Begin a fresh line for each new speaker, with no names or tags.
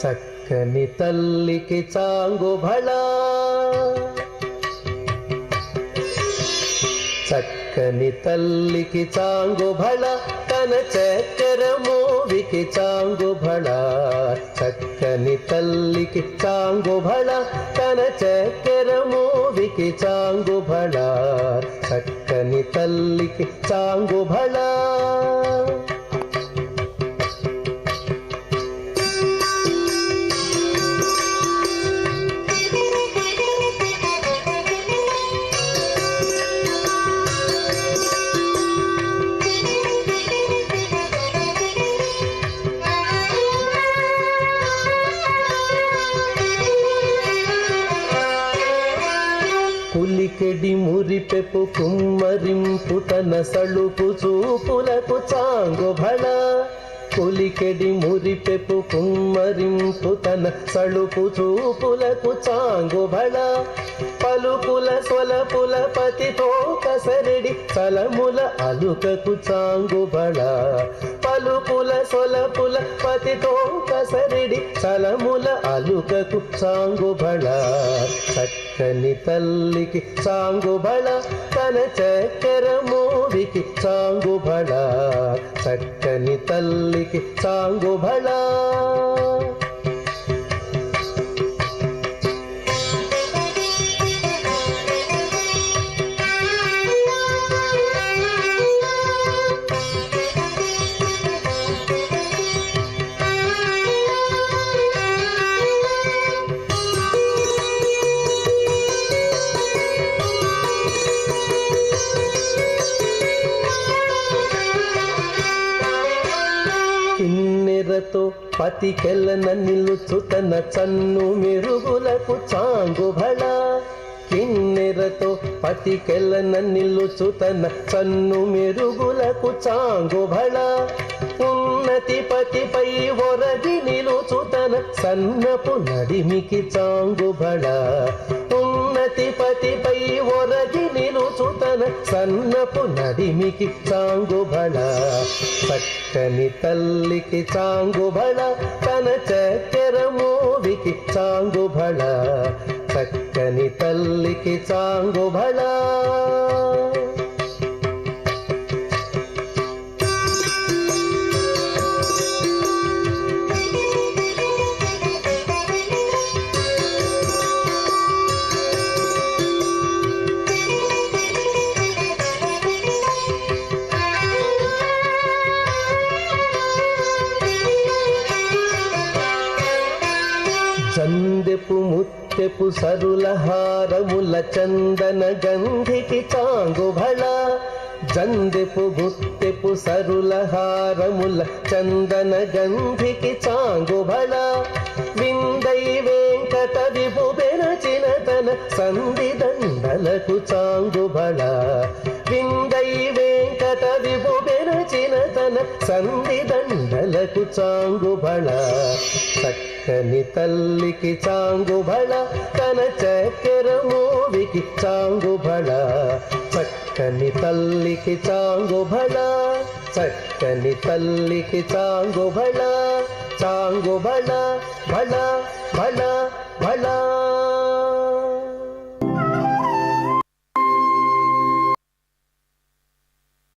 చక్కని తల్లికి చాంగుబళ, చక్కని తల్లికి చాంగుబళ, తన చక్కెర మోవికి చాంగుబళ. చక్కని తల్లికి చాంగుబళ, తన చక్కెర మోవికి చాంగుబళ. చక్కని తల్లికి చాంగుబళ. పులికెడి మురిపెపు కుమ్మరింపు తన సళుపు చూపులకు చాంగుబళ. పులికెడి మురిపెపు కుమ్మరింపు తన సళుపు చూపులకు చాంగుబళ. పలుకుల స్వలపుల పతితో కసరెడి చలముల అలుకకు చాంగుబళ. పలుకుల స్వలపుల పతితో కసరెడి చలముల అలుకకు చాంగుబళ. చక్కని తల్లికి చాంగుబళ, తన చక్కెర మోవికి చాంగుబళ. చక్కని తల్లికి చాంగుబళ. కిన్నెరతో పతికెలన నిలుచు తన చన్ను మెరుగులకు చాంగుబళ. కిన్నెరతో పతికెలన నిలుచు తన చన్ను మెరుగులకు చాంగుబళ. ఉన్నతి పతిపై ఒరగి నిలుచు తన సన్నపు నడిమికి చాంగుబళ. ఉన్నతి పతిపై ఒరగి నిలుచు తన సన్నపు నడిమికి చాంగుబళ. చక్కని తల్లికి చాంగుబళ, తన చక్కెర మోవికి చాంగుబళ. చక్కని తల్లికి చాంగుబళ. చందెపు ముత్తెపు సరుల హారముల చందన గంధికి చాంగుబళ. చందెపు ముత్తెపు సరుల హారముల చందన గంధికి చాంగుబళ. విందై వెంకట విభు బెరచిన తన సంధి దండలకు చాంగుబళ. విందై వెంకట విభు బెరచిన తన సంధి దండలకు చాంగుబళ. చక్కని తల్లికి చాంగుబళ, తన చక్కెర మోవికి చాంగుబళ. చక్కని తల్లికి చాంగుబళ. చక్కని తల్లికి చాంగుబళ. చాంగుబళ బళ బళ బళ.